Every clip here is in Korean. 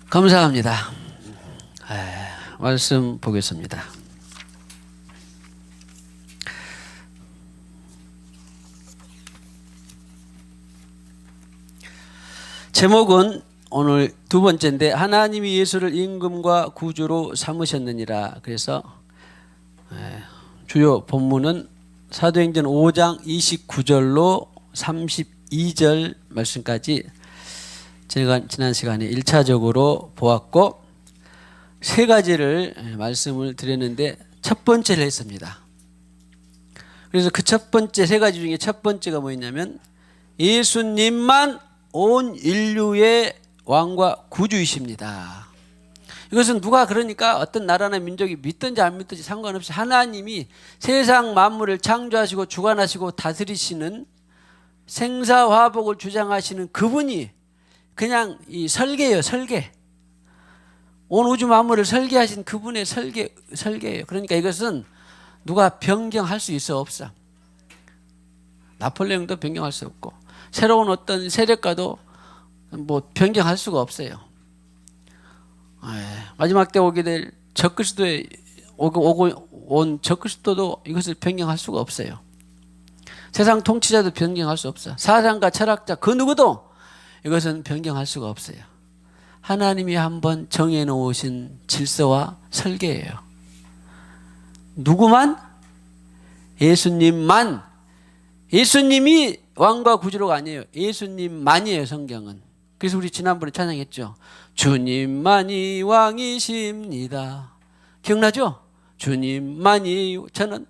감사합니다. 말씀 보겠습니다. 제목은 오늘 두 번째인데, 하나님이 예수를 임금과 구주로 삼으셨느니라. 그래서 주요 본문은 사도행전 5장 29절로 32절 말씀까지 제가 지난 시간에 1차적으로 보았고, 세 가지를 말씀을 드렸는데 첫 번째를 했습니다. 그래서 그 첫 번째 세 가지 중에 첫 번째가 뭐였냐면, 예수님만 온 인류의 왕과 구주이십니다. 이것은 누가 그러니까 어떤 나라나 민족이 믿든지 안 믿든지 상관없이 하나님이 세상 만물을 창조하시고 주관하시고 다스리시는 생사화복을 주장하시는 그분이 그냥 이 설계예요. 설계. 온 우주 만물을 설계하신 그분의 설계예요. 그러니까 이것은 누가 변경할 수 있어 없어. 나폴레옹도 변경할 수 없고 새로운 어떤 세력가도 뭐 변경할 수가 없어요. 마지막 때 오게 될 적그리스도의 온 적그리스도도 이것을 변경할 수가 없어요. 세상 통치자도 변경할 수 없어. 사상가, 철학자 그 누구도 이것은 변경할 수가 없어요. 하나님이 한번 정해놓으신 질서와 설계예요. 누구만? 예수님만. 예수님이 왕과 구주로가 아니에요. 예수님만이에요. 성경은. 그래서 우리 지난번에 찬양했죠. 주님만이 왕이십니다. 기억나죠? 주님만이. 저는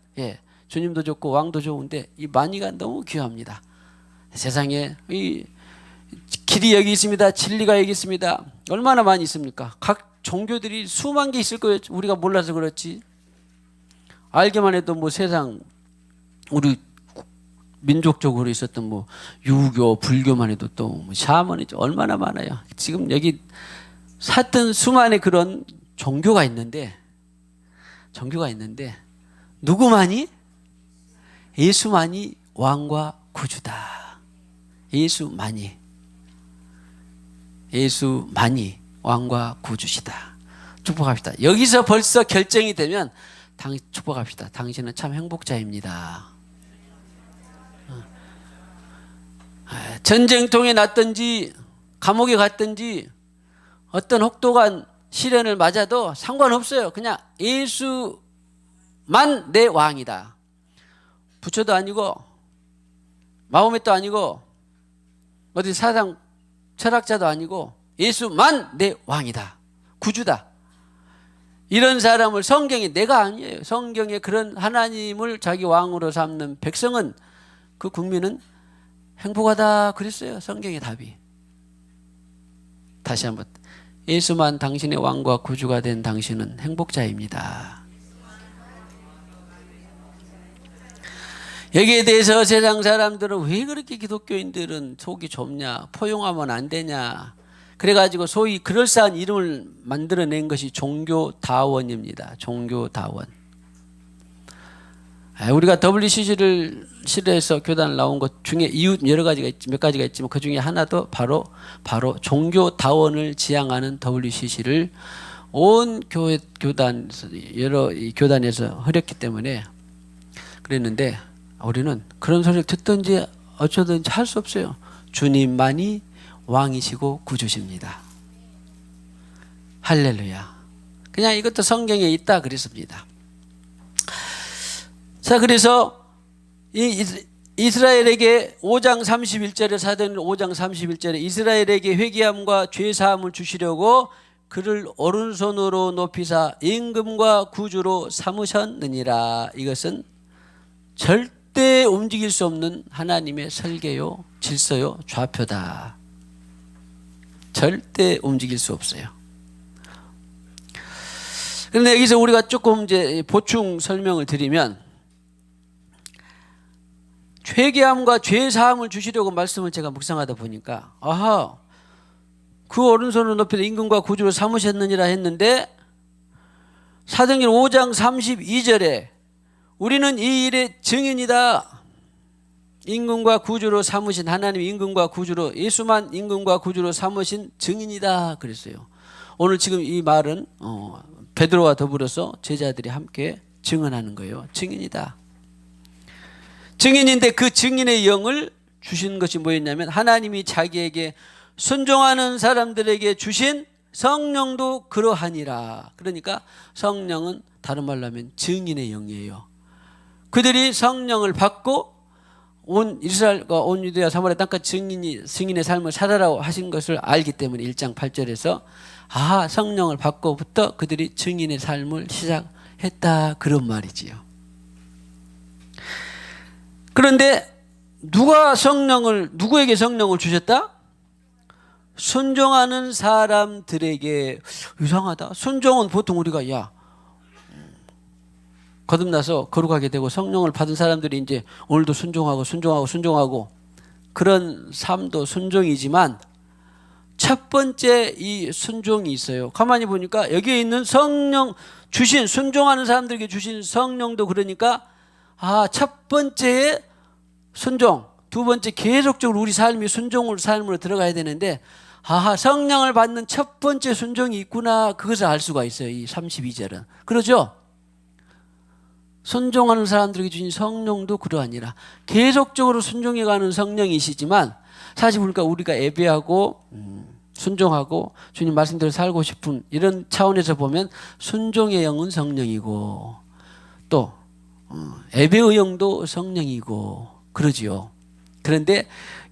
주님도 좋고 왕도 좋은데 이 만이가 너무 귀합니다. 세상에 이 길이 여기 있습니다. 진리가 여기 있습니다. 얼마나 많이 있습니까? 각 종교들이 수만 개 있을 거예요. 우리가 몰라서 그렇지. 알기만 해도 뭐 세상 우리 민족적으로 있었던 뭐 유교, 불교만 해도 또 뭐 샤머니즘 얼마나 많아요. 지금 여기 샀던 수많은 그런 종교가 있는데 누구만이? 예수만이 왕과 구주다. 예수만이 왕과 구주시다. 축복합시다. 여기서 벌써 결정이 되면 축복합시다. 당신은 참 행복자입니다. 전쟁통에 났든지 감옥에 갔든지 어떤 혹독한 시련을 맞아도 상관없어요. 그냥 예수만 내 왕이다. 부처도 아니고 마호멧도 아니고 어디 사상 철학자도 아니고 예수만 내 왕이다. 구주다. 이런 사람을 성경에, 내가 아니에요. 성경에 그런 하나님을 자기 왕으로 삼는 백성은, 그 국민은 행복하다 그랬어요. 성경의 답이. 다시 한번, 예수만 당신의 왕과 구주가 된 당신은 행복자입니다. 여기에 대해서 세상 사람들은 왜 그렇게 기독교인들은 속이 좁냐, 포용하면 안 되냐, 그래가지고 소위 그럴싸한 이름을 만들어낸 것이 종교다원입니다. 종교다원. 우리가 WCC에서 교단을 나온 것 중에 이유 여러 가지가 몇 가지가 있지만 그 중에 하나도 바로 종교다원을 지향하는 WCC를 온 교단 여러 교단에서 흐렸기 때문에 그랬는데, 우리는 그런 소리를 듣든지 어쩌든지 할 수 없어요. 주님만이 왕이시고 구주십니다. 할렐루야. 그냥 이것도 성경에 있다 그랬습니다. 자, 그래서 이스라엘에게 5장 31절에 사도행전 5장 31절에 이스라엘에게 회개함과 죄사함을 주시려고 그를 오른손으로 높이사 임금과 구주로 삼으셨느니라. 이것은 절대 움직일 수 없는 하나님의 설계요, 질서요, 좌표다. 절대 움직일 수 없어요. 그런데 여기서 우리가 조금 이제 보충 설명을 드리면, 회개함과 죄 사함을 주시려고 말씀을 제가 묵상하다 보니까, 그 오른손을 높여 임금과 구주로 삼으셨느니라 했는데, 사도행전 5장 32절에 우리는 이 일의 증인이다. 임금과 구주로 삼으신 하나님 임금과 구주로 예수만 임금과 구주로 삼으신 증인이다 그랬어요. 오늘 지금 이 말은 베드로와 더불어서 제자들이 함께 증언하는 거예요. 증인이다. 증인인데 그 증인의 영을 주신 것이 뭐였냐면 하나님이 자기에게 순종하는 사람들에게 주신 성령도 그러하니라. 그러니까 성령은 다른 말로 하면 증인의 영이에요. 그들이 성령을 받고 온 이스라엘과 온 유대와 사마리아 땅까지 증인의 삶을 살아라고 하신 것을 알기 때문에 1장 8절에서 성령을 받고부터 그들이 증인의 삶을 시작했다 그런 말이지요. 그런데 누구에게 성령을 주셨다? 순종하는 사람들에게. 이상하다. 순종은 보통 우리가 거듭나서 거룩하게 되고 성령을 받은 사람들이 이제 오늘도 순종하고 그런 삶도 순종이지만 첫 번째 이 순종이 있어요. 가만히 보니까 여기에 있는 성령 주신 순종하는 사람들에게 주신 성령도 그러니까 첫 번째의 순종, 두 번째 계속적으로 우리 삶이 순종을 삶으로 들어가야 되는데 성령을 받는 첫 번째 순종이 있구나 그것을 알 수가 있어요. 이 32절은. 그러죠? 순종하는 사람들에게 주신 성령도 그러하니라. 계속적으로 순종해가는 성령이시지만 사실 보니까 우리가 예배하고 순종하고 주님 말씀대로 살고 싶은 이런 차원에서 보면 순종의 영은 성령이고 또 예배의 영도 성령이고 그러지요. 그런데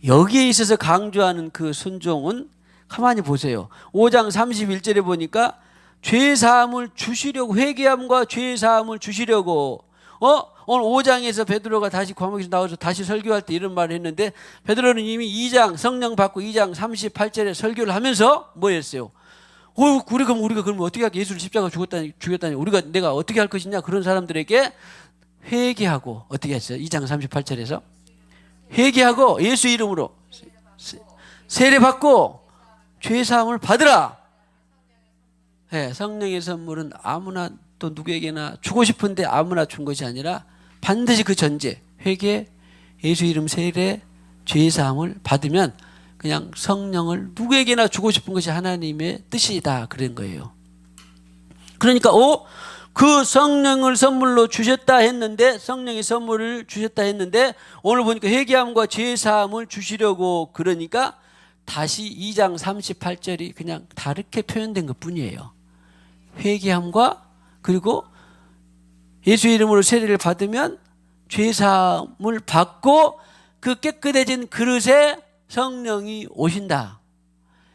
여기에 있어서 강조하는 그 순종은 가만히 보세요. 5장 31절에 보니까 죄사함을 주시려고 회개함과 죄사함을 주시려고 오늘 5장에서 베드로가 다시 과목에서 나와서 다시 설교할 때 이런 말을 했는데 베드로는 이미 2장 성령 받고 2장 38절에 설교를 하면서 뭐 했어요? 우리가 그럼 어떻게 할까? 예수를 십자가 죽였다니 내가 어떻게 할 것이냐? 그런 사람들에게 회개하고 어떻게 했어요? 2장 38절에서 회개하고 예수 이름으로 세례 받고 죄사함을 받으라. 성령의 선물은 아무나 또 누구에게나 주고 싶은데 아무나 준 것이 아니라 반드시 그 전제 회개, 예수 이름 세례, 죄사함을 받으면 그냥 성령을 누구에게나 주고 싶은 것이 하나님의 뜻이다 그런 거예요. 그러니까 그 성령을 선물로 주셨다 했는데 성령의 선물을 주셨다 했는데 오늘 보니까 회개함과 죄사함을 주시려고 그러니까 다시 2장 38절이 그냥 다르게 표현된 것뿐이에요. 회개함과 그리고 예수 이름으로 세례를 받으면 죄사함을 받고 그 깨끗해진 그릇에 성령이 오신다.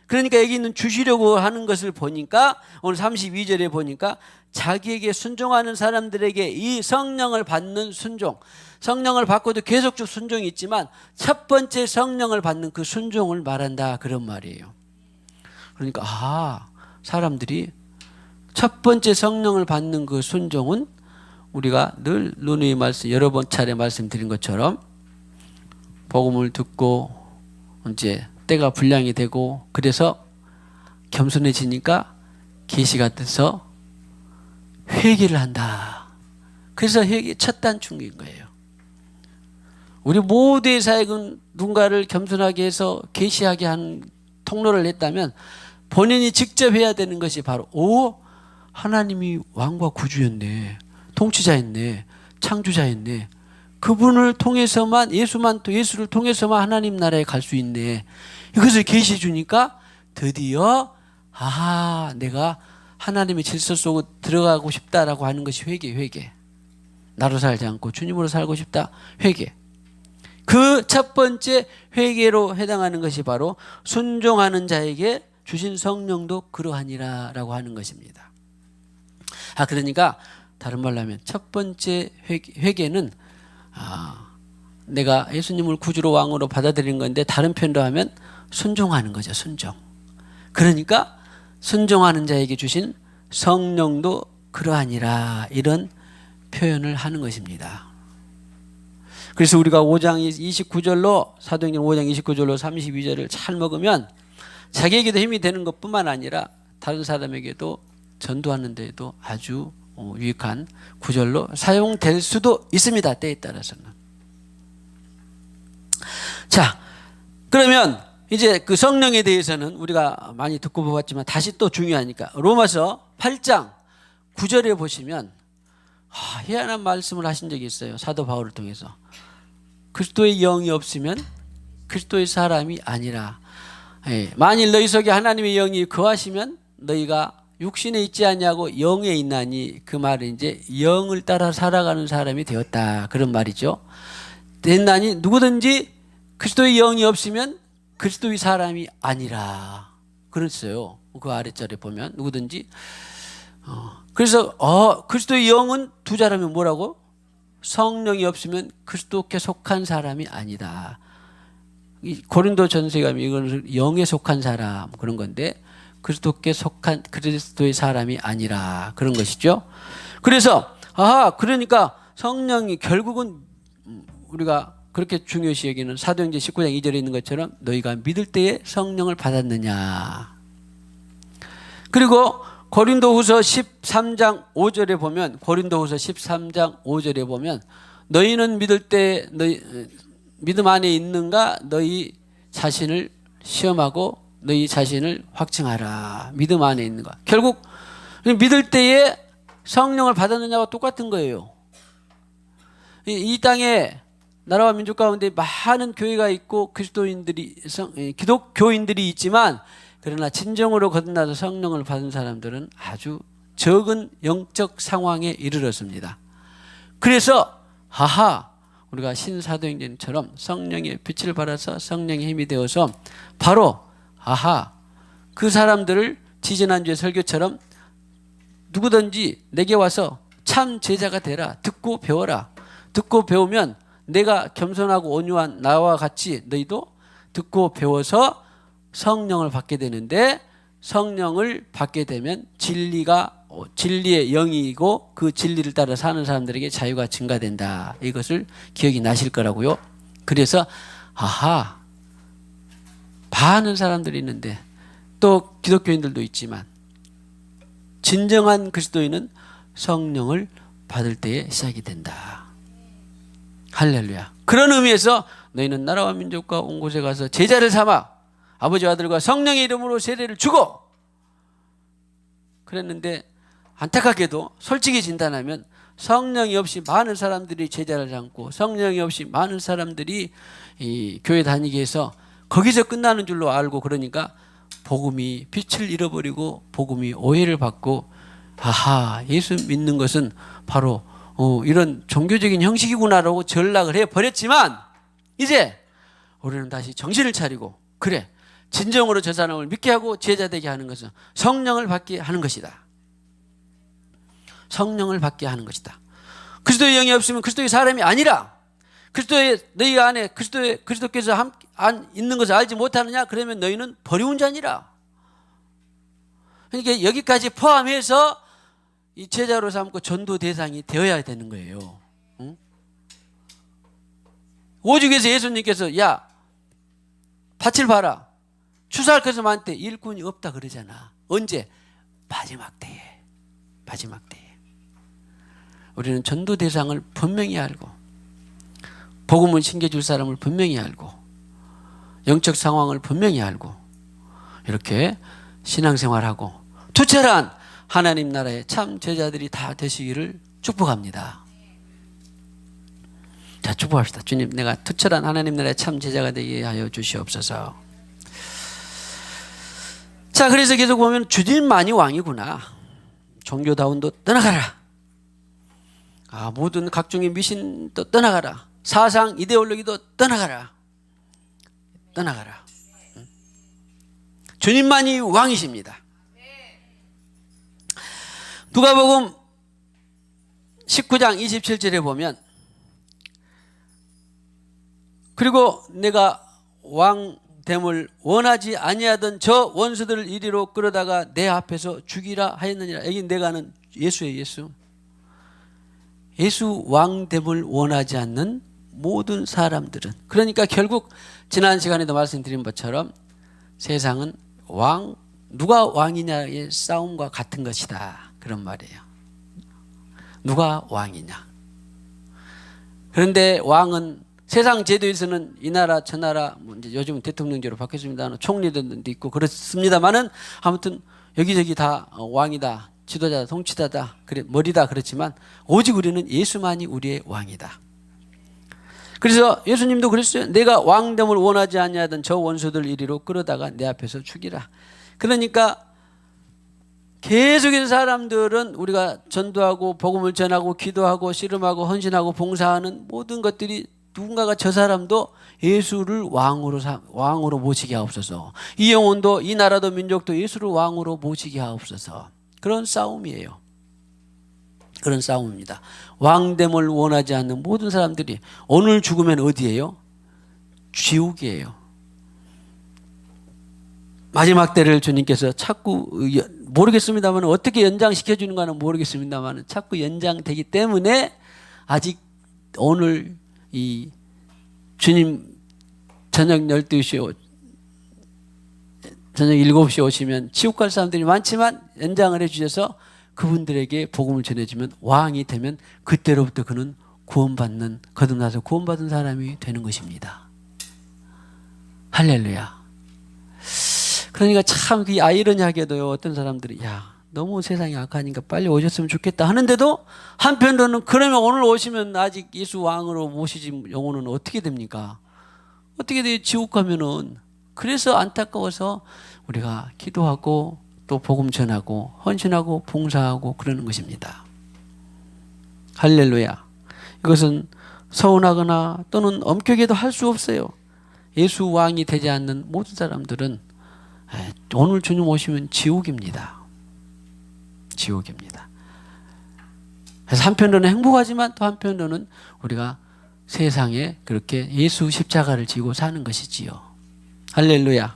그러니까 여기 있는 주시려고 하는 것을 보니까 오늘 32절에 보니까 자기에게 순종하는 사람들에게 이 성령을 받는 순종, 성령을 받고도 계속적 순종이 있지만 첫 번째 성령을 받는 그 순종을 말한다 그런 말이에요. 그러니까 사람들이 첫 번째 성령을 받는 그 순종은 우리가 늘 누누이 말씀 여러 번 차례 말씀드린 것처럼 복음을 듣고 이제 때가 분량이 되고 그래서 겸손해지니까 계시가 돼서 회개를 한다. 그래서 회개 첫 단축인 거예요. 우리 모두의 사역은 누군가를 겸손하게 해서 계시하게 한 통로를 냈다면 본인이 직접 해야 되는 것이 바로 하나님이 왕과 구주였네, 통치자였네, 창조자였네. 그분을 통해서만 예수를 통해서만 하나님 나라에 갈 수 있네. 이것을 계시해 주니까 드디어 내가 하나님의 질서 속으로 들어가고 싶다라고 하는 것이 회개. 나로 살지 않고 주님으로 살고 싶다. 회개. 그 첫 번째 회개로 해당하는 것이 바로 순종하는 자에게 주신 성령도 그러하니라라고 하는 것입니다. 그러니까 다른 말로 하면 첫 번째 회개는 내가 예수님을 구주로 왕으로 받아들이는 건데 다른 편으로 하면 순종하는 거죠. 순종. 그러니까 순종하는 자에게 주신 성령도 그러하니라 이런 표현을 하는 것입니다. 그래서 우리가 5장 29절로 사도행전 5장 29절로 32절을 잘 먹으면 자기에게도 힘이 되는 것뿐만 아니라 다른 사람에게도 전도하는 데에도 아주 유익한 구절로 사용될 수도 있습니다. 때에 따라서는. 자, 그러면 이제 그 성령에 대해서는 우리가 많이 듣고 보았지만 다시 또 중요하니까 로마서 8장 9절에 보시면 희한한 말씀을 하신 적이 있어요. 사도 바울을 통해서. 그리스도의 영이 없으면 그리스도의 사람이 아니라. 만일 너희 속에 하나님의 영이 거하시면 너희가 육신에 있지 않냐고 영에 있나니, 그 말은 이제 영을 따라 살아가는 사람이 되었다, 그런 말이죠. 됐나니 누구든지 그리스도의 영이 없으면 그리스도의 사람이 아니라 그랬어요. 그 아랫절에 보면 누구든지. 그래서 그리스도의 영은 두 자라면 뭐라고? 성령이 없으면 그리스도께 속한 사람이 아니다. 이 고린도 전서에 가면 이건 영에 속한 사람 그런 건데, 그리스도께 속한 그리스도의 사람이 아니라 그런 것이죠. 그래서 그러니까 성령이 결국은 우리가 그렇게 중요시 여기는 사도행전 19장 2절에 있는 것처럼 너희가 믿을 때에 성령을 받았느냐. 그리고 고린도후서 13장 5절에 보면, 고린도후서 13장 5절에 보면 너희는 믿을 때 너희 믿음 안에 있는가 너희 자신을 시험하고 너희 자신을 확증하라. 믿음 안에 있는가. 결국 믿을 때에 성령을 받았느냐와 똑같은 거예요. 이 땅에 나라와 민족 가운데 많은 교회가 있고 기독교인들이 있지만, 그러나 진정으로 거듭나서 성령을 받은 사람들은 아주 적은 영적 상황에 이르렀습니다. 그래서 우리가 신사도행전처럼 성령의 빛을 발하서 성령의 힘이 되어서 바로 그 사람들을 지지난주의 설교처럼 누구든지 내게 와서 참 제자가 되라. 듣고 배워라. 듣고 배우면 내가 겸손하고 온유한 나와 같이 너희도 듣고 배워서 성령을 받게 되는데, 성령을 받게 되면 진리의 영이고 그 진리를 따라 사는 사람들에게 자유가 증가된다. 이것을 기억이 나실 거라고요. 그래서 많은 사람들이 있는데, 또 기독교인들도 있지만 진정한 그리스도인은 성령을 받을 때에 시작이 된다. 할렐루야. 그런 의미에서 너희는 나라와 민족과 온 곳에 가서 제자를 삼아 아버지와 아들과 성령의 이름으로 세례를 주고, 그랬는데 안타깝게도 솔직히 진단하면 성령이 없이 많은 사람들이 제자를 삼고 성령이 없이 많은 사람들이 이 교회 다니게 해서 거기서 끝나는 줄로 알고, 그러니까 복음이 빛을 잃어버리고 복음이 오해를 받고 예수 믿는 것은 바로 이런 종교적인 형식이구나라고 전락을 해버렸지만, 이제 우리는 다시 정신을 차리고, 그래, 진정으로 저 사람을 믿게 하고 제자되게 하는 것은 성령을 받게 하는 것이다. 성령을 받게 하는 것이다. 그리스도의 영이 없으면 그리스도의 사람이 아니라, 너희 안에 그리스도께서 있는 것을 알지 못하느냐? 그러면 너희는 버리운 자니라. 그러니까 여기까지 포함해서 이 제자로 삼고 전도 대상이 되어야 되는 거예요. 응? 오죽해서 예수님께서 밭을 봐라. 추수할 것을 많은데 일꾼이 없다 그러잖아. 언제? 마지막 때에. 우리는 전도 대상을 분명히 알고, 복음을 챙겨줄 사람을 분명히 알고, 영적 상황을 분명히 알고, 이렇게 신앙생활하고 투철한 하나님 나라의 참 제자들이 다 되시기를 축복합니다. 자, 축복합시다. 주님, 내가 투철한 하나님 나라의 참 제자가 되게 하여 주시옵소서. 자, 그래서 계속 보면 주님만이 왕이구나. 종교다운도 떠나가라. 모든 각종의 미신도 떠나가라. 사상 이데올로기도 떠나가라. 주님만이 왕이십니다. 누가복음 19장 27절에 보면, 그리고 내가 왕됨을 원하지 아니하던 저 원수들을 이리로 끌어다가 내 앞에서 죽이라 하였느니라. 여기 내가는 예수예요. 예수 왕됨을 원하지 않는 모든 사람들은, 그러니까 결국 지난 시간에도 말씀드린 것처럼 세상은 누가 왕이냐의 싸움과 같은 것이다, 그런 말이에요. 누가 왕이냐. 그런데 왕은 세상 제도에서는 이 나라 저 나라 뭐 이제 요즘은 대통령제로 바뀌었습니다. 총리들도 있고 그렇습니다만은 아무튼 여기저기 다 왕이다, 지도자다, 통치자다, 그래 머리다 그렇지만 오직 우리는 예수만이 우리의 왕이다. 그래서 예수님도 그랬어요. 내가 왕됨을 원하지 아니하던 저 원수들 이리로 끌어다가 내 앞에서 죽이라. 그러니까 계속해서 사람들은 우리가 전도하고 복음을 전하고 기도하고 씨름하고 헌신하고 봉사하는 모든 것들이 누군가가 저 사람도 예수를 왕으로 모시게 하옵소서. 이 영혼도 이 나라도 민족도 예수를 왕으로 모시게 하옵소서. 그런 싸움이에요. 그런 싸움입니다. 왕됨을 원하지 않는 모든 사람들이 오늘 죽으면 어디예요? 지옥이에요. 마지막 때를 주님께서 자꾸 모르겠습니다만 어떻게 연장시켜 주는 가는 모르겠습니다만 자꾸 연장되기 때문에 아직 오늘 이 주님 저녁 12시 저녁 7시에 오시면 지옥 갈 사람들이 많지만 연장을 해 주셔서 그분들에게 복음을 전해주면 왕이 되면 그때로부터 그는 구원받는 거듭나서 구원받은 사람이 되는 것입니다. 할렐루야. 그러니까 참 그 아이러니하게도요, 어떤 사람들이 야 너무 세상이 악하니까 빨리 오셨으면 좋겠다 하는데도 한편으로는 그러면 오늘 오시면 아직 예수 왕으로 모시지 영혼은 어떻게 됩니까? 어떻게 돼요? 지옥 가면은. 그래서 안타까워서 우리가 기도하고 또 복음 전하고 헌신하고 봉사하고 그러는 것입니다. 할렐루야. 이것은 서운하거나 또는 엄격해도 할 수 없어요. 예수 왕이 되지 않는 모든 사람들은 오늘 주님 오시면 지옥입니다. 지옥입니다. 그래서 한편으로는 행복하지만 또 한편으로는 우리가 세상에 그렇게 예수 십자가를 지고 사는 것이지요. 할렐루야.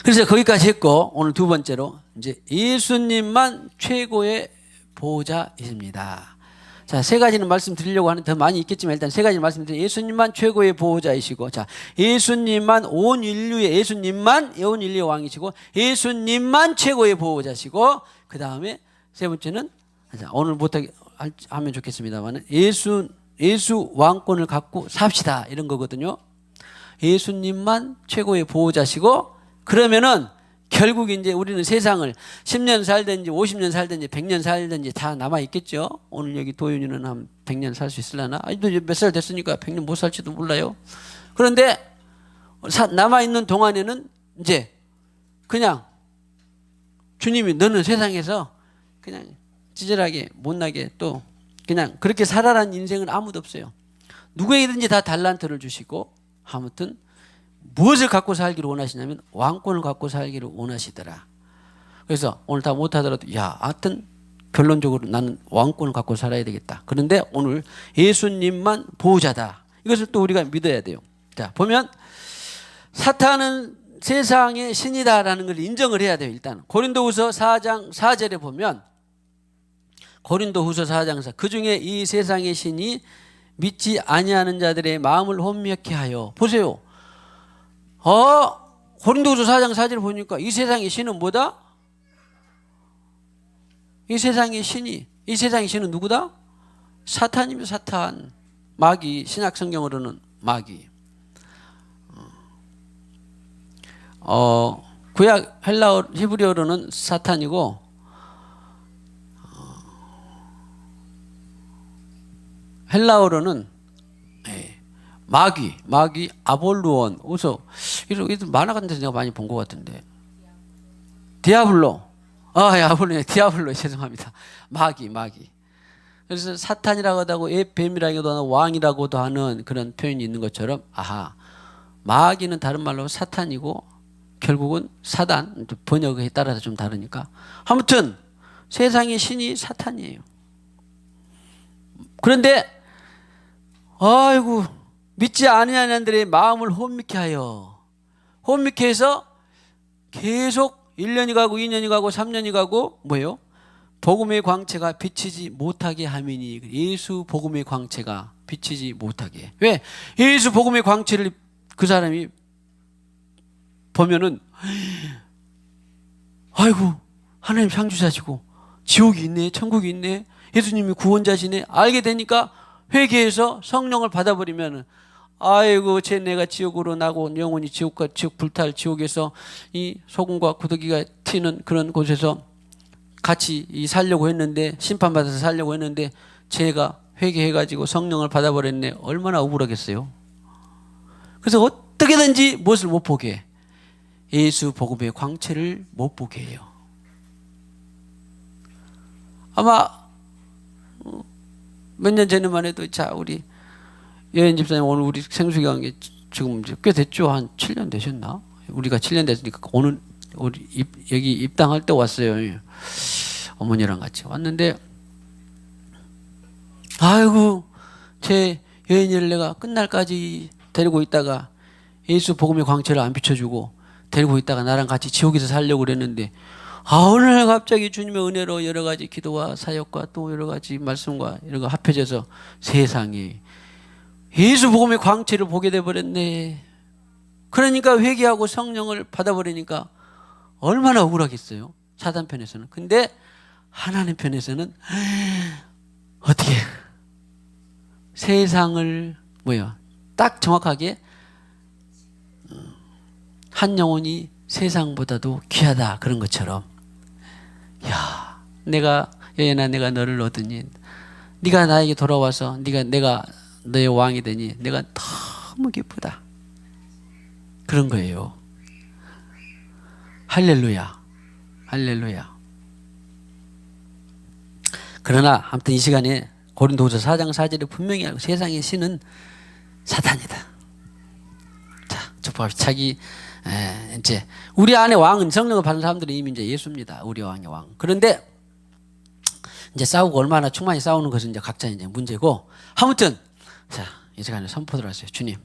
그래서 거기까지 했고 오늘 두 번째로 이제 예수님만 최고의 보호자이십니다. 자, 세 가지는 말씀드리려고 하는데 더 많이 있겠지만 일단 세 가지는 말씀드리면 예수님만 최고의 보호자이시고, 자, 예수님만 온 인류의 왕이시고, 예수님만 최고의 보호자시고, 그 다음에 세 번째는 자, 오늘 못하게 하면 좋겠습니다만 예수 왕권을 갖고 삽시다 이런 거거든요. 예수님만 최고의 보호자시고, 그러면은 결국 이제 우리는 세상을 10년 살든지 50년 살든지 100년 살든지 다 남아 있겠죠. 오늘 여기 도윤이는 한 100년 살 수 있으려나? 아직도 몇 살 됐으니까 100년 못 살지도 몰라요. 그런데 남아 있는 동안에는 이제 그냥 주님이 너는 세상에서 그냥 찌질하게 못나게 또 그냥 그렇게 살아라는 인생은 아무도 없어요. 누구에게든지 다 달란트를 주시고 아무튼 무엇을 갖고 살기를 원하시냐면 왕권을 갖고 살기를 원하시더라. 그래서 오늘 다 못하더라도 하여튼 결론적으로 나는 왕권을 갖고 살아야 되겠다. 그런데 오늘 예수님만 보호자다. 이것을 또 우리가 믿어야 돼요. 자, 보면 사탄은 세상의 신이다라는 걸 인정을 해야 돼요. 일단 고린도후서 4장 4절에 보면 고린도후서 4장 4 그중에 이 세상의 신이 믿지 아니하는 자들의 마음을 혼미케 하여 보세요. 고린도후서 4장 4절 보니까 이 세상의 신은 뭐다? 이 세상의 신은 누구다? 사탄이며 사탄. 마귀, 신약 성경으로는 마귀. 구약 헬라어 히브리어로는 사탄이고 헬라어로는 마귀 아볼루온. 어서 이렇게 만화 같은 데서 내가 많이 본 것 같은데 디아블로. 아볼로 디아블로 죄송합니다. 마귀. 그래서 사탄이라고도 하고 뱀이라고도 하는 왕이라고도 하는 그런 표현이 있는 것처럼 마귀는 다른 말로 사탄이고 결국은 사단, 번역에 따라서 좀 다르니까 아무튼 세상의 신이 사탄이에요. 그런데 믿지 아니하는 자들의 마음을 혼미케 해서 계속 1년이 가고 2년이 가고 3년이 가고 뭐예요? 복음의 광채가 비치지 못하게 함이니. 예수 복음의 광채가 비치지 못하게. 왜? 예수 복음의 광채를 그 사람이 보면은 하나님 상주자시고 지옥이 있네 천국이 있네 예수님이 구원자시네 알게 되니까 회개해서 성령을 받아버리면 아이고 제 내가 지옥으로 나고 영원히 지옥 불탈 지옥에서 이 소금과 구더기가 튀는 그런 곳에서 같이 살려고 했는데 심판받아서 살려고 했는데 제가 회개해가지고 성령을 받아버렸네. 얼마나 억울하겠어요. 그래서 어떻게든지 무엇을 못 보게 해? 예수 복음의 광채를 못 보게 해요. 아마 몇 년 전에만 해도 자 우리 여인 집사님 오늘 우리 생수기 간 게 지금 이제 꽤 됐죠. 한 7년 되셨나? 우리가 7년 됐으니까 오늘 우리 여기 입당할 때 왔어요. 어머니랑 같이 왔는데 아이고 제 여인이를 내가 끝날까지 데리고 있다가 예수 복음의 광채를 안 비춰주고 데리고 있다가 나랑 같이 지옥에서 살려고 그랬는데 오늘 갑자기 주님의 은혜로 여러 가지 기도와 사역과 또 여러 가지 말씀과 이런 거 합해져서 세상에 예수 복음의 광채를 보게 돼버렸네. 그러니까 회개하고 성령을 받아버리니까 얼마나 억울하겠어요. 사단 편에서는. 근데 하나님 편에서는 어떻게 세상을 딱 정확하게 한 영혼이 세상보다도 귀하다 그런 것처럼 야 내가 여인아 내가 너를 얻으니 네가 나에게 돌아와서 내가 너의 왕이 되니 내가 너무 기쁘다 그런 거예요. 할렐루야 할렐루야. 그러나 아무튼 이 시간에 고린도후서 4장 4절에 분명히 알고 세상의 신은 사탄이다. 자, 자기 이제 우리 안에 왕은 성령을 받는 사람들이 이미 이제 예수입니다. 우리 왕의 왕. 그런데 이제 싸우고 얼마나 충만히 싸우는 것은 이제 각자 이제 문제고 아무튼 자, 이 시간에 선포를 하세요. 주님,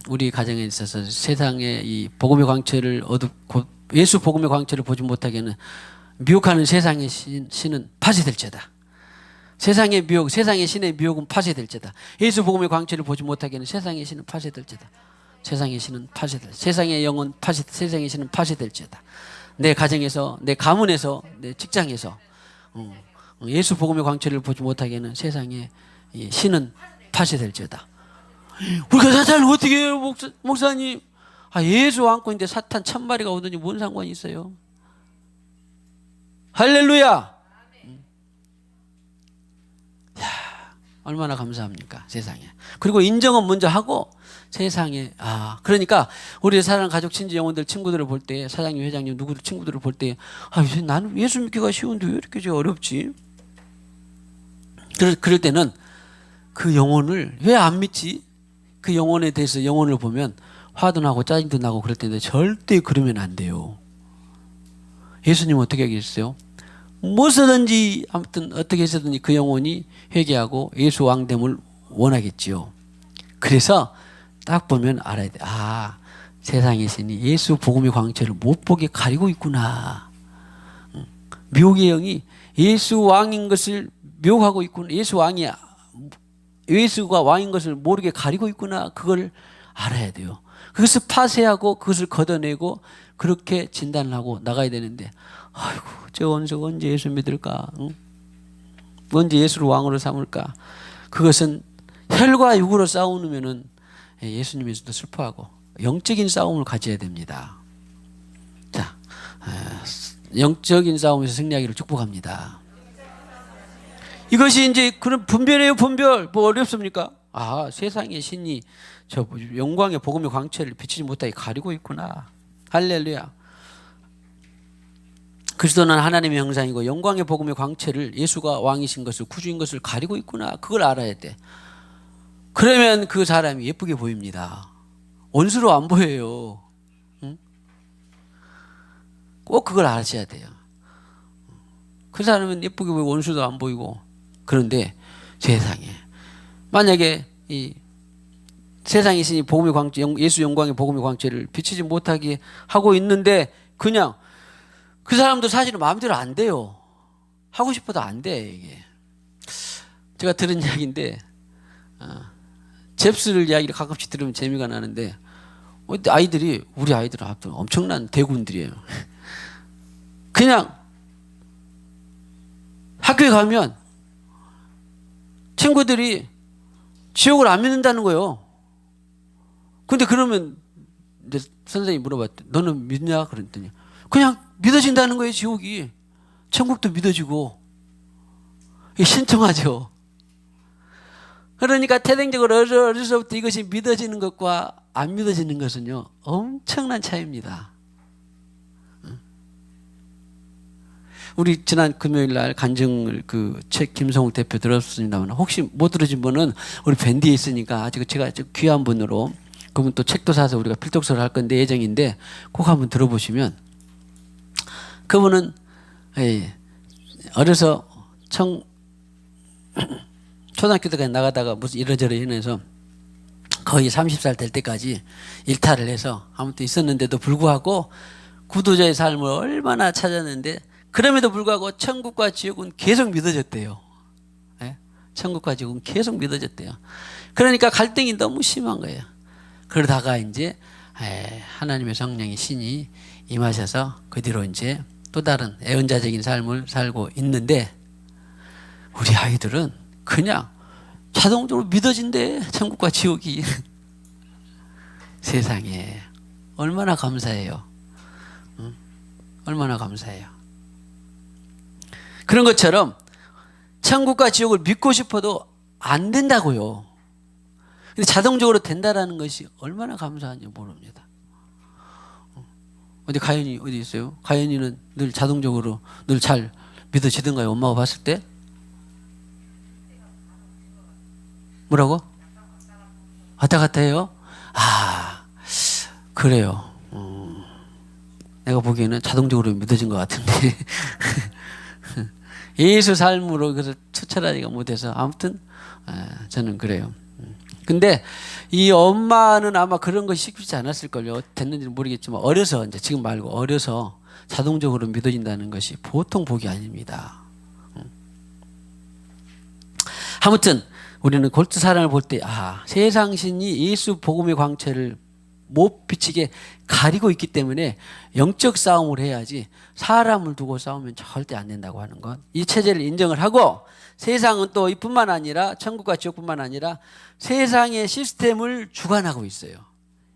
우리 가정에 있어서 세상의 이 복음의 광채를 예수 복음의 광채를 보지 못하게는 미혹하는 세상의 신은 파쇄될지어다. 세상의 미혹, 세상의 신의 미혹은 파쇄될지어다. 예수 복음의 광채를 보지 못하게는 세상의 신은 파쇄될지어다. 세상의 신은 파쇄될. 세상의 영은 세상의 신은 파쇄될지어다. 내 가정에서, 내 가문에서, 내 직장에서 예수 복음의 광채를 보지 못하게는 세상의 신은 파쇄될지어다. 우리가 사탄을 어떻게 해요, 목사님? 예수 안고 있는데 사탄 1000마리가 오더니 뭔 상관이 있어요? 할렐루야. 얼마나 감사합니까 세상에. 그리고 인정은 먼저 하고 세상에 그러니까 우리 사랑하는 가족 친지 영혼들 친구들을 볼 때 사장님 회장님 누구들 친구들을 볼 때 나는 예수 믿기가 쉬운데 왜 이렇게 어렵지? 그럴 때는 그 영혼을 왜 안 믿지? 그 영혼에 대해서 영혼을 보면 화도 나고 짜증도 나고 그럴 텐데 절대 그러면 안 돼요. 예수님은 어떻게 하겠어요? 무엇이든지 아무튼 어떻게 해서든지 그 영혼이 회개하고 예수 왕됨을 원하겠지요. 그래서 딱 보면 알아야 돼. 세상의 신이 예수 복음의 광채를 못 보게 가리고 있구나. 미혹의 영이 예수 왕인 것을 미혹하고 있구나. 예수가 왕인 것을 모르게 가리고 있구나. 그걸 알아야 돼요. 그것을 파쇄하고 그것을 걷어내고 그렇게 진단을 하고 나가야 되는데 아이고 저 언제 예수 믿을까? 언제 예수를 왕으로 삼을까? 그것은 혈과 육으로 싸우면은 예수님에서도 슬퍼하고 영적인 싸움을 가져야 됩니다. 자, 영적인 싸움에서 승리하기를 축복합니다. 이것이 이제 그런 분별이에요. 분별. 뭐 어렵습니까? 세상의 신이 저 영광의 복음의 광채를 비치지 못하게 가리고 있구나. 할렐루야. 그리스도는 하나님의 형상이고 영광의 복음의 광채를 예수가 왕이신 것을 구주인 것을 가리고 있구나. 그걸 알아야 돼. 그러면 그 사람이 예쁘게 보입니다. 원수로 안 보여요. 응? 꼭 그걸 아셔야 돼요. 그 사람은 예쁘게 보이고 원수도 안 보이고 그런데 세상에 만약에 이 세상의 신이 복음의 광채, 예수 영광의 복음의 광채를 비치지 못하게 하고 있는데 그냥 그 사람도 사실은 마음대로 안 돼요. 하고 싶어도 안 돼, 이게. 제가 들은 이야기인데, 잽스를 이야기를 가끔씩 들으면 재미가 나는데, 우리 아이들은 엄청난 대군들이에요. 그냥 학교에 가면 친구들이 지옥을 안 믿는다는 거예요. 근데 그러면 이제 선생님이 물어봤대. 너는 믿냐? 그랬더니 그냥 믿어진다는 거예요. 지옥이. 천국도 믿어지고. 신통하죠. 그러니까 태생적으로 어려서부터 이것이 믿어지는 것과 안 믿어지는 것은요, 엄청난 차이입니다. 우리 지난 금요일 날 간증을 그 책 김성욱 대표 들었습니다만, 혹시 못 들으신 분은 우리 밴드에 있으니까 아직 제가 귀한 분으로 그분 또 책도 사서 우리가 필독서를 할 건데 예정인데 꼭 한번 들어보시면, 그분은 어려서 초등학교 때까지 나가다가 무슨 이러저러 해서 거의 30살 될 때까지 일탈을 해서 아무튼 있었는데도 불구하고 구도자의 삶을 얼마나 찾았는데, 그럼에도 불구하고 천국과 지옥은 계속 믿어졌대요. 예? 천국과 지옥은 계속 믿어졌대요. 그러니까 갈등이 너무 심한 거예요. 그러다가 이제 하나님의 성령의 신이 임하셔서 그 뒤로 이제 또 다른 애언자적인 삶을 살고 있는데, 우리 아이들은 그냥 자동적으로 믿어진대. 천국과 지옥이. 세상에 얼마나 감사해요. 응? 얼마나 감사해요. 그런 것처럼 천국과 지옥을 믿고 싶어도 안 된다고요. 근데 자동적으로 된다라는 것이 얼마나 감사한지 모릅니다. 어디 가연이 어디 있어요? 가연이는 늘 자동적으로 늘 잘 믿어지던가요? 엄마가 봤을 때? 뭐라고? 왔다 갔다 해요? 아, 그래요. 내가 보기에는 자동적으로 믿어진 것 같은데. 예수 삶으로 그래서 투철하지가 못해서 아무튼 저는 그래요. 근데 이 엄마는 아마 그런 것이 쉽지 않았을걸요. 됐는지는 모르겠지만 어려서, 이제 지금 말고 어려서 자동적으로 믿어진다는 것이 보통 복이 아닙니다. 아무튼 우리는 골드 사랑을 볼 때 세상 신이 예수 복음의 광채를 못 비치게 가리고 있기 때문에 영적 싸움을 해야지 사람을 두고 싸우면 절대 안 된다고 하는 것, 이 체제를 인정을 하고, 세상은 또 이뿐만 아니라 천국과 지옥뿐만 아니라 세상의 시스템을 주관하고 있어요.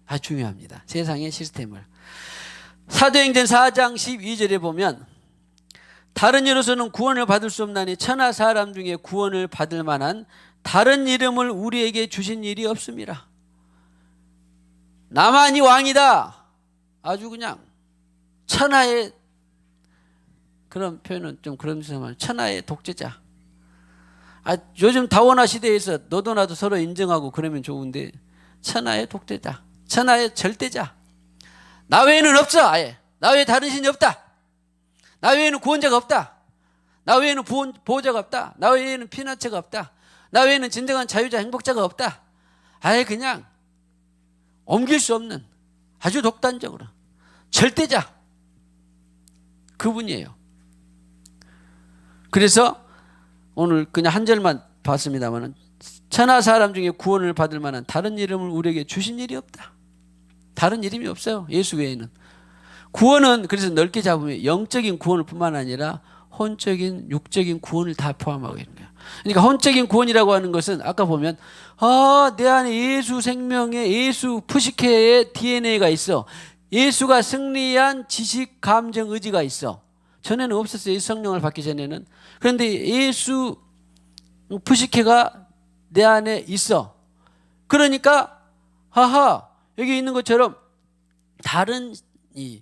아주 중요합니다. 세상의 시스템을. 사도행전 4장 12절에 보면, 다른 이로서는 구원을 받을 수 없나니 천하 사람 중에 구원을 받을 만한 다른 이름을 우리에게 주신 일이 없습니다. 나만이 왕이다. 아주 그냥 천하의, 그런 표현은 좀 그런 생각만, 천하의 독재자. 요즘 다원화 시대에서 너도 나도 서로 인정하고 그러면 좋은데, 천하의 독재자, 천하의 절대자. 나 외에는 없어. 아예 나 외에 다른 신이 없다. 나 외에는 구원자가 없다. 나 외에는 보호자가 없다. 나 외에는 피난처가 없다. 나 외에는 진정한 자유자 행복자가 없다. 아예 그냥 옮길 수 없는 아주 독단적으로 절대자, 그분이에요. 그래서 오늘 그냥 한 절만 봤습니다만, 천하 사람 중에 구원을 받을 만한 다른 이름을 우리에게 주신 일이 없다. 다른 이름이 없어요. 예수 외에는. 구원은 그래서 넓게 잡으면 영적인 구원을 뿐만 아니라 혼적인 육적인 구원을 다 포함하고 있는 거예요. 그러니까 혼적인 구원이라고 하는 것은 아까 보면 내 안에 예수 생명의, 예수 푸시케의 DNA가 있어. 예수가 승리한 지식, 감정, 의지가 있어. 전에는 없었어요. 성령을 받기 전에는. 그런데 예수 푸시케가 내 안에 있어. 그러니까 여기 있는 것처럼 다른 이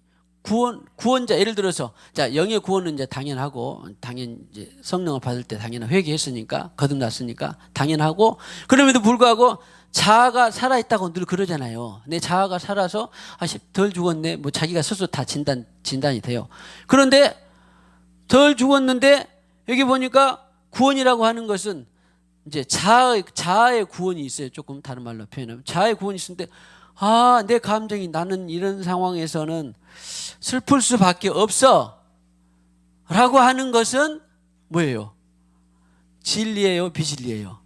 구원자, 예를 들어서 영의 구원은 이제 당연하고, 당연 이제 성령을 받을 때 당연한 회개했으니까, 거듭났으니까 당연하고, 그럼에도 불구하고 자아가 살아있다고 늘 그러잖아요. 내 자아가 살아서 덜 죽었네, 뭐 자기가 스스로 다 진단이 돼요. 그런데 덜 죽었는데 여기 보니까 구원이라고 하는 것은 이제 자아의 구원이 있어요. 조금 다른 말로 표현하면 자아의 구원이 있는데, 내 감정이 나는 이런 상황에서는 슬플 수밖에 없어 라고 하는 것은 뭐예요? 진리예요? 비진리예요?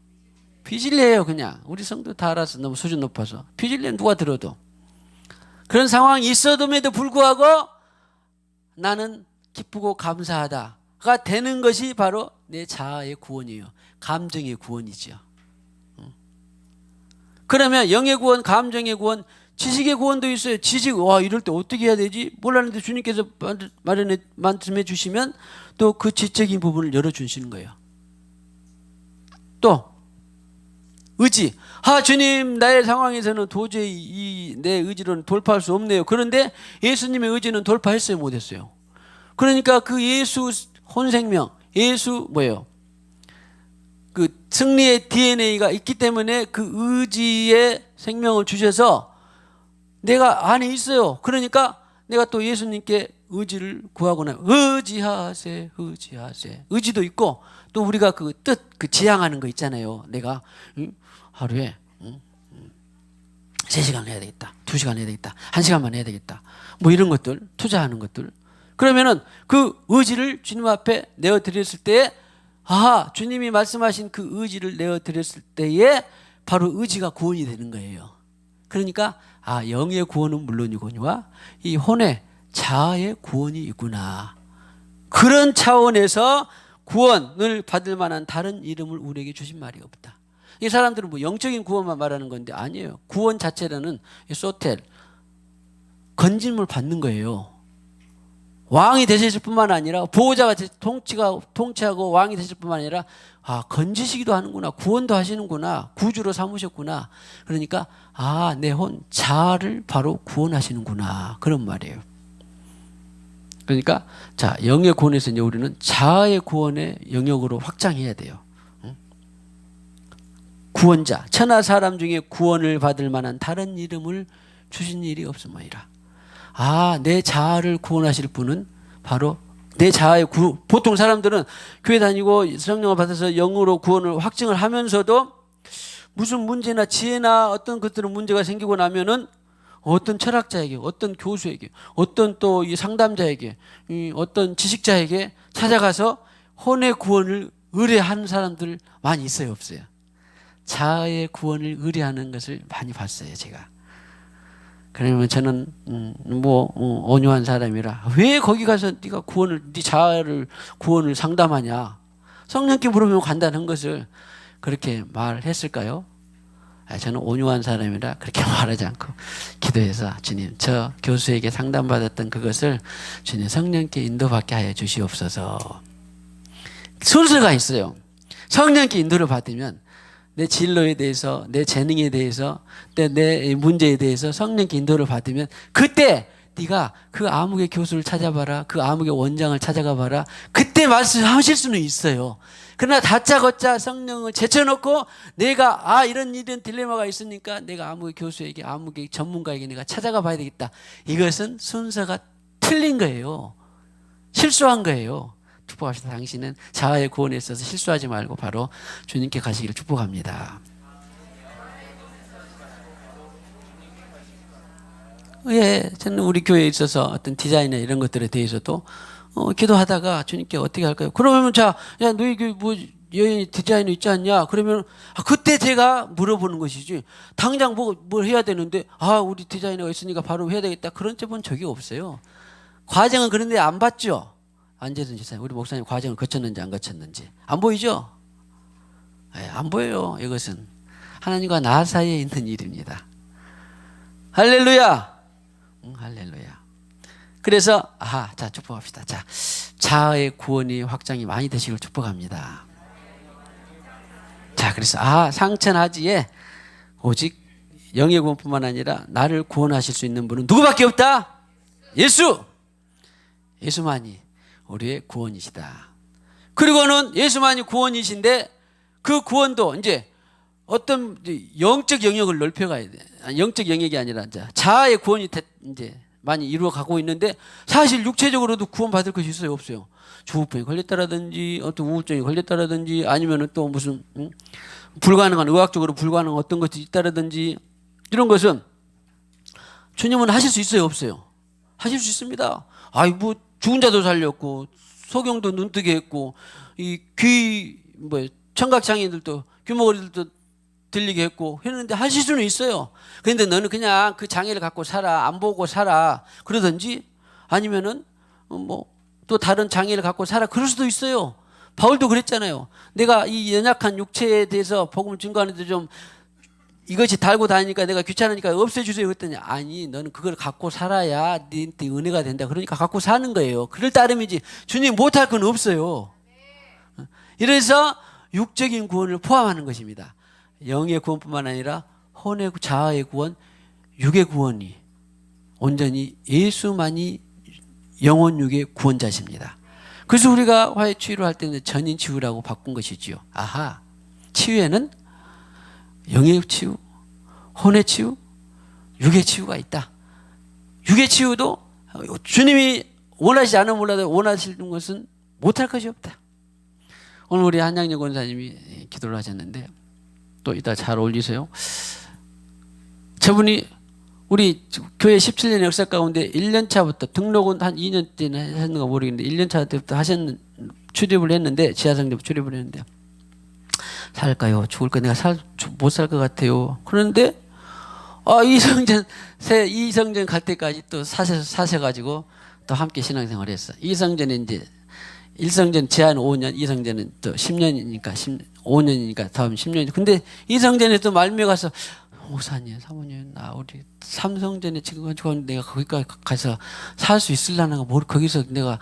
비진리예요. 그냥 우리 성도 다 알아서, 너무 수준 높아서. 비진리는 누가 들어도. 그런 상황이 있어도 불구하고 나는 기쁘고 감사하다가 되는 것이 바로 내 자아의 구원이에요. 감정의 구원이죠. 그러면 영의 구원, 감정의 구원, 지식의 구원도 있어요. 지식, 와, 이럴 때 어떻게 해야 되지? 몰랐는데 주님께서 말씀해 주시면 또 그 지적인 부분을 열어주시는 거예요. 또 의지. 주님, 나의 상황에서는 도저히 내 의지로는 돌파할 수 없네요. 그런데 예수님의 의지는 돌파했어요, 못했어요? 그러니까 그 예수 혼생명, 예수 뭐예요? 그 승리의 DNA가 있기 때문에 그 의지의 생명을 주셔서 내가 안에 있어요. 그러니까 내가 또 예수님께 의지를 구하거나 의지하세. 의지도 있고 또 우리가 그 뜻, 그 지향하는 거 있잖아요. 내가 하루에 3시간 해야 되겠다. 2시간 해야 되겠다. 1시간만 해야 되겠다. 뭐 이런 것들, 투자하는 것들. 그러면은 그 의지를 주님 앞에 내어드렸을 때에 주님이 말씀하신 그 의지를 내어드렸을 때에 바로 의지가 구원이 되는 거예요. 그러니까 영의 구원은 물론이거니와 이 혼의 자아의 구원이 있구나. 그런 차원에서 구원을 받을 만한 다른 이름을 우리에게 주신 말이 없다. 이 사람들은 뭐 영적인 구원만 말하는 건데 아니에요. 구원 자체라는 소텔, 건짐을 받는 거예요. 왕이 되실 뿐만 아니라 보호자가 통치하고 왕이 되실 뿐만 아니라 건지시기도 하는구나. 구원도 하시는구나. 구주로 삼으셨구나. 그러니까 내 혼 자아를 바로 구원하시는구나. 그런 말이에요. 그러니까 영의 구원에서 이제 우리는 자아의 구원의 영역으로 확장해야 돼요. 구원자, 천하 사람 중에 구원을 받을 만한 다른 이름을 주신 일이 없음이라. 내 자아를 구원하실 분은 바로 내 자아의 보통 사람들은 교회 다니고 성령을 받아서 영으로 구원을 확증을 하면서도 무슨 문제나 지혜나 어떤 것들은 문제가 생기고 나면은 어떤 철학자에게, 어떤 교수에게, 어떤 또 이 상담자에게, 어떤 지식자에게 찾아가서 혼의 구원을 의뢰하는 사람들 많이 있어요, 없어요? 자아의 구원을 의뢰하는 것을 많이 봤어요, 제가. 그러면 저는 온유한 사람이라 왜 거기 가서 네가 네 자아를 구원을 상담하냐? 성령께 물으면 간다는 것을 그렇게 말했을까요? 저는 온유한 사람이라 그렇게 말하지 않고 기도해서 주님, 저 교수에게 상담받았던 그것을 주님 성령께 인도받게 하여 주시옵소서. 순서가 있어요. 성령께 인도를 받으면 내 진로에 대해서, 내 재능에 대해서, 내 문제에 대해서 성령께 인도를 받으면 그때 네가 그 암흑의 교수를 찾아봐라. 그 암흑의 원장을 찾아가 봐라. 그때 말씀하실 수는 있어요. 그러나 다짜고짜 성령을 제쳐놓고 내가 이런 딜레마가 있으니까 내가 암흑의 교수에게, 암흑의 전문가에게 내가 찾아가 봐야 되겠다. 이것은 순서가 틀린 거예요. 실수한 거예요. 축복합시다. 당신은 자아의 구원에 있어서 실수하지 말고 바로 주님께 가시기를 축복합니다. 저는 우리 교회에 있어서 어떤 디자인이나 이런 것들에 대해서도 기도하다가 주님께 어떻게 할까요? 그러면 너희 교회 뭐 여인 디자이너 있지 않냐? 그러면 그때 제가 물어보는 것이지 당장 뭘 해야 되는데 우리 디자이너가 있으니까 바로 해야 되겠다. 그런 때 본 적이 없어요. 과정은 그런데 안 봤죠? 안재준 지사님, 우리 목사님 과정을 거쳤는지 안 거쳤는지 안 보이죠? 안 보여요. 이것은 하나님과 나 사이에 있는 일입니다. 할렐루야. 할렐루야. 그래서 축복합시다. 자아의 구원이 확장이 많이 되시길 축복합니다. 그래서 상천하지에 오직 영의 구원뿐만 아니라 나를 구원하실 수 있는 분은 누구밖에 없다? 예수만이 우리의 구원이시다. 그리고는 예수만이 구원이신데 그 구원도 이제 어떤 영적 영역을 넓혀가야 돼. 영적 영역이 아니라 자아의 구원이 이제 많이 이루어가고 있는데 사실 육체적으로도 구원받을 것이 있어요, 없어요? 조우병에 걸렸다라든지 어떤 우울증에 걸렸다라든지 아니면은 또 무슨 불가능한, 의학적으로 불가능한 어떤 것이 있다라든지 이런 것은 주님은 하실 수 있어요, 없어요? 하실 수 있습니다. 뭐 죽은 자도 살렸고 소경도 눈뜨게 했고 이 청각 장애인들도 귀머거리들도 들리게 했고 했는데 하실 수는 있어요. 그런데 너는 그냥 그 장애를 갖고 살아, 안 보고 살아 그러든지 아니면은 또 다른 장애를 갖고 살아 그럴 수도 있어요. 바울도 그랬잖아요. 내가 이 연약한 육체에 대해서 복음을 증거하는데 좀 이것이 달고 다니니까 내가 귀찮으니까 없애주세요 그랬더니 아니 너는 그걸 갖고 살아야 네한테 은혜가 된다. 그러니까 갖고 사는 거예요. 그럴 따름이지 주님 못할 건 없어요. 이래서 육적인 구원을 포함하는 것입니다. 영의 구원뿐만 아니라 혼의 자아의 구원, 육의 구원이 온전히 예수만이 영혼 육의 구원자십니다. 그래서 우리가 화해 치유를 할 때는 전인 치유라고 바꾼 것이지요. 아하, 치유에는 영의 치유, 혼의 치유, 육의 치유가 있다. 육의 치유도 주님이 원하시지 않으면 몰라도 원하시는 것은 못할 것이 없다. 오늘 우리 한양여 권사님이 기도를 하셨는데 또 이따 잘 올리세요. 저분이 우리 교회 17년 역사 가운데 1년 차부터 등록은 한 2년째나 하셨는가 모르겠는데 1년 차 때부터 출입을 했는데 지하성전 출입을 했는데 살까요? 죽을까? 내가 못 살 것 같아요. 그런데 이성전 갈 때까지 또 사셔가지고 또 함께 신앙생활을 했어. 이성전에 이제 1성전 제한 5년, 2성전은 또 10년이니까 5년이니까 다음 10년. 근데 이성전에 또 말미에 가서 목사님, 사모님, 우리 3성전에 지금 내가 거기까지 가서 살 수 있을라나 모르 거기서 내가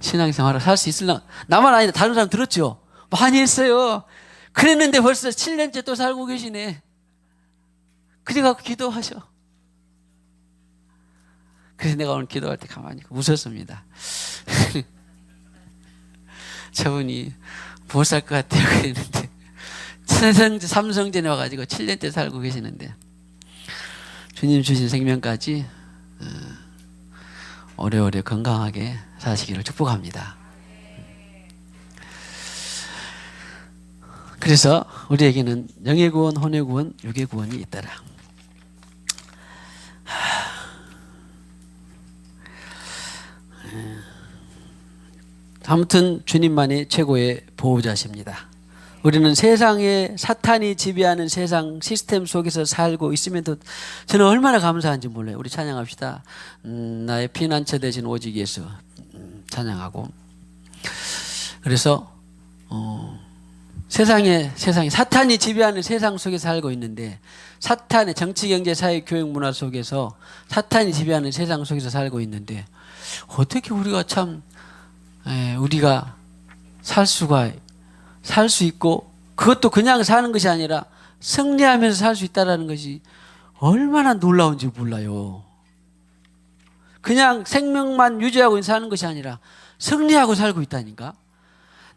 신앙생활을 살 수 있을라. 나만 아니다 다른 사람 들었죠. 많이 했어요. 그랬는데 벌써 7년째 또 살고 계시네. 그래갖고 기도하셔. 그래서 내가 오늘 기도할 때 가만히 웃었습니다. 저분이 못 살 것 같아요 그랬는데 3성전에 와가지고 7년째 살고 계시는데 주님 주신 생명까지 오래오래 건강하게 사시기를 축복합니다. 그래서 우리에게는 영의 구원, 혼의 구원, 육의 구원이 있더라. 아무튼 주님만이 최고의 보호자십니다. 우리는 세상에 사탄이 지배하는 세상 시스템 속에서 살고 있음에도 저는 얼마나 감사한지 몰라요. 우리 찬양합시다. 나의 피난처 되신 오직 예수 찬양하고. 그래서 세상에 사탄이 지배하는 세상 속에 살고 있는데 사탄의 정치, 경제, 사회, 교육, 문화 속에서 사탄이 지배하는 세상 속에서 살고 있는데 어떻게 우리가 우리가 살 수 있고 그것도 그냥 사는 것이 아니라 승리하면서 살 수 있다는 것이 얼마나 놀라운지 몰라요. 그냥 생명만 유지하고 사는 것이 아니라 승리하고 살고 있다니까.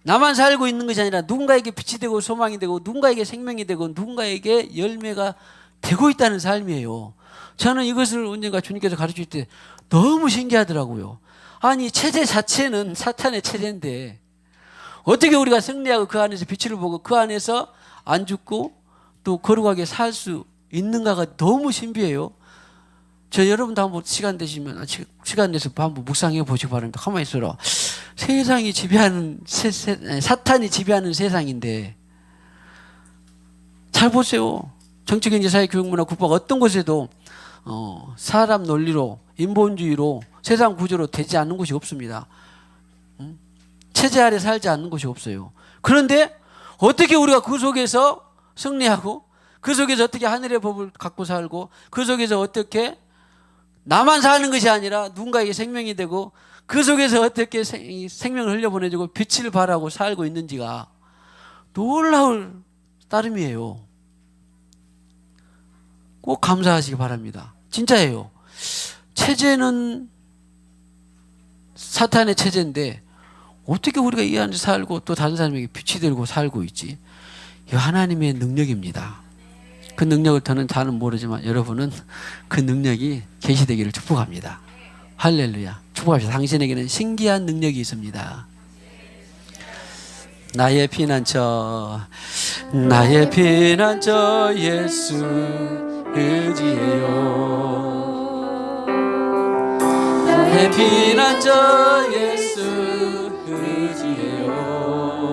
나만 살고 있는 것이 아니라 누군가에게 빛이 되고 소망이 되고 누군가에게 생명이 되고 누군가에게 열매가 되고 있다는 삶이에요. 저는 이것을 언젠가 주님께서 가르칠 때 너무 신기하더라고요. 아니 체제 자체는 사탄의 체제인데 어떻게 우리가 승리하고 그 안에서 빛을 보고 그 안에서 안 죽고 또 거룩하게 살 수 있는가가 너무 신비해요. 저 여러분도 한번 시간 되시면 시간 내서 한번 묵상해 보시기 바랍니다. 가만히 있어라. 세상이 지배하는 사탄이 지배하는 세상인데 잘 보세요. 정치, 경제, 사회, 교육, 문화, 국방 어떤 곳에도 사람 논리로 인본주의로 세상 구조로 되지 않는 곳이 없습니다. 체제 아래 살지 않는 곳이 없어요. 그런데 어떻게 우리가 그 속에서 승리하고 그 속에서 어떻게 하늘의 법을 갖고 살고 그 속에서 어떻게 나만 사는 것이 아니라 누군가에게 생명이 되고 그 속에서 어떻게 생명을 흘려보내주고 빛을 발하고 살고 있는지가 놀라울 따름이에요. 꼭 감사하시기 바랍니다. 진짜예요. 체제는 사탄의 체제인데 어떻게 우리가 이 안에 살고 또 다른 사람에게 빛이 되고 살고 있지? 이 하나님의 능력입니다. 그 능력을 저는 잘은 모르지만 여러분은 그 능력이 계시되기를 축복합니다. 할렐루야. 축복합시다. 당신에게는 신기한 능력이 있습니다. 나의 피난처 예수 의지해요. 나의 피난처 예수 의지해요.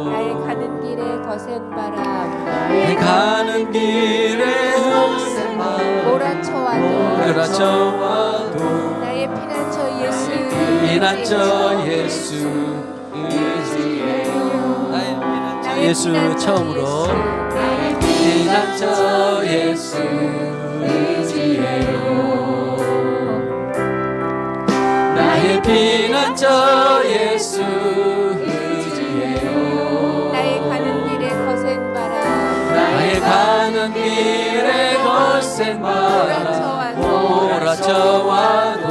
나의 가는 길에 거센 바람 나의 가는 길에 거센 바람 몰아쳐와도 나의 피난처 예수 의지해요. 나의 피난처 예수 처음으로 피난처 예수 의지해요. 나의 피난처 예수 의지해요. 나의 가는 길에 거센 바람 나의 가는 길에 거센 바람 몰아쳐와도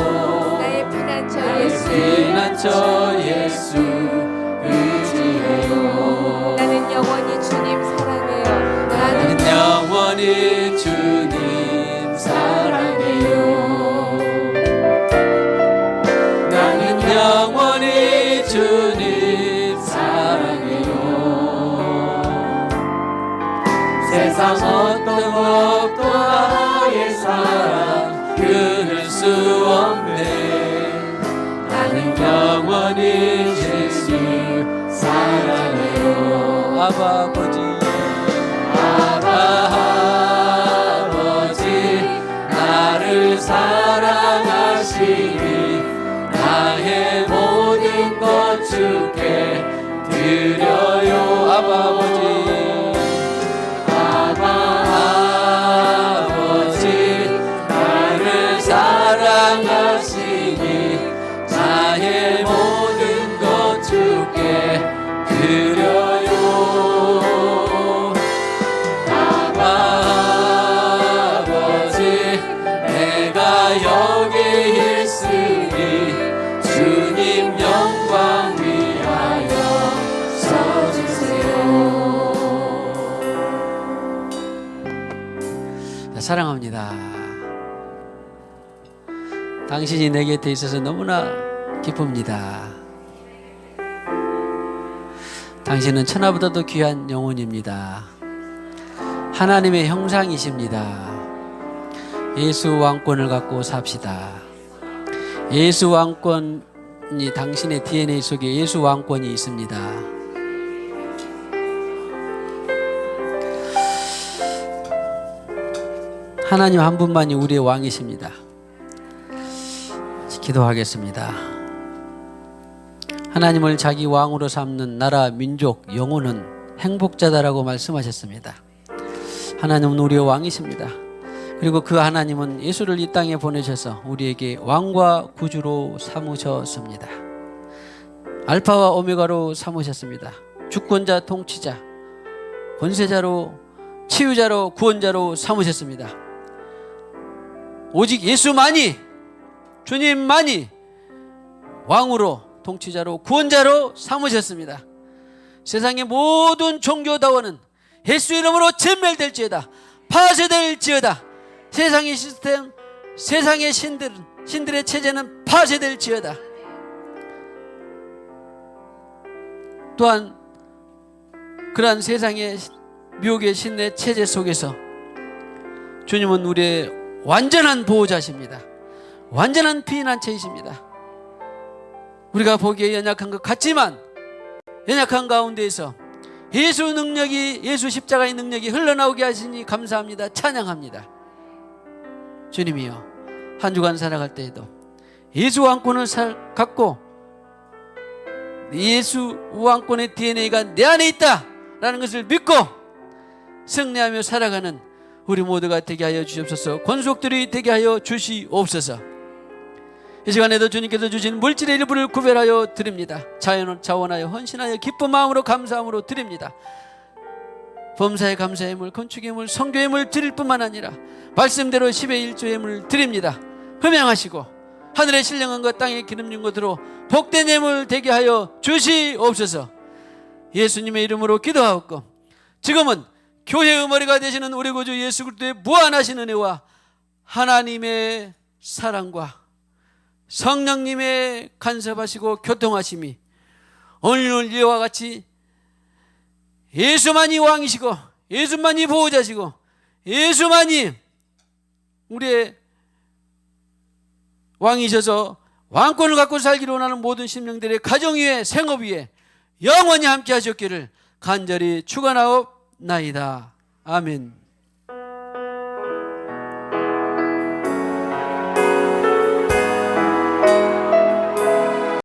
나의 피난처 예수 피난처 예수 의지해요. 나는 영원히 주님 사랑해요. 나는 영원히 주님 사랑해요. 나는 영원히 주님 사랑해요. 세상 어떤 법도 나의 사랑 끊을 수 없네. 나는 영원히 예수 사랑해요. 아바 아버지, 아바 아버지, 나를 사랑하시니 나의 모든 것 주께 드려요. 아바 아버지, 아바 아버지, 나를 사랑하시니 나의 모든 것 주께 드려요. 아바 아버지, 내가 여기 있으니 주님 영광 위하여 서주세요. 사랑합니다. 당신이 내 곁에 있어서 너무나 기쁩니다. 당신은 천하보다도 귀한 영혼입니다. 하나님의 형상이십니다. 예수 왕권을 갖고 삽시다. 예수 왕권이 당신의 DNA 속에 예수 왕권이 있습니다. 하나님 한 분만이 우리의 왕이십니다. 기도하겠습니다. 하나님을 자기 왕으로 삼는 나라, 민족, 영혼은 행복자다라고 말씀하셨습니다. 하나님은 우리의 왕이십니다. 그리고 그 하나님은 예수를 이 땅에 보내셔서 우리에게 왕과 구주로 삼으셨습니다. 알파와 오메가로 삼으셨습니다. 주권자, 통치자, 권세자로, 치유자로, 구원자로 삼으셨습니다. 오직 예수만이, 주님만이 왕으로, 통치자로, 구원자로 삼으셨습니다. 세상의 모든 종교다원은 예수 이름으로 진멸될지어다, 파쇄될지어다. 세상의 시스템, 세상의 신들의 체제는 파쇄될지어다. 또한 그러한 세상의 미혹의 신의 체제 속에서 주님은 우리의 완전한 보호자십니다. 완전한 피난처이십니다. 우리가 보기에 연약한 것 같지만 연약한 가운데에서 예수 능력이, 예수 십자가의 능력이 흘러나오게 하시니 감사합니다. 찬양합니다. 주님이여, 한 주간 살아갈 때에도 예수 왕권을 갖고 예수 왕권의 DNA가 내 안에 있다라는 것을 믿고 승리하며 살아가는 우리 모두가 되게 하여 주시옵소서. 권속들이 되게 하여 주시옵소서. 이 시간에도 주님께서 주신 물질의 일부를 구별하여 드립니다. 자원하여 헌신하여 기쁜 마음으로 감사함으로 드립니다. 범사의 감사의 물, 건축의 물, 성교의 물 드릴 뿐만 아니라 말씀대로 10의 1조의 물 드립니다. 흠양하시고 하늘의 신령한 것, 땅의 기름진 것으로 복된 예물 되게 하여 주시옵소서. 예수님의 이름으로 기도하옵고 지금은 교회의 머리가 되시는 우리 구주 예수 그리스도의 무한하신 은혜와 하나님의 사랑과 성령님의 간섭하시고 교통하심이 오늘 이와 같이 예수만이 왕이시고 예수만이 보호자시고 예수만이 우리의 왕이셔서 왕권을 갖고 살기로 원하는 모든 심령들의 가정 위에 생업 위에 영원히 함께 하셨기를 간절히 축원하옵나이다. 아멘.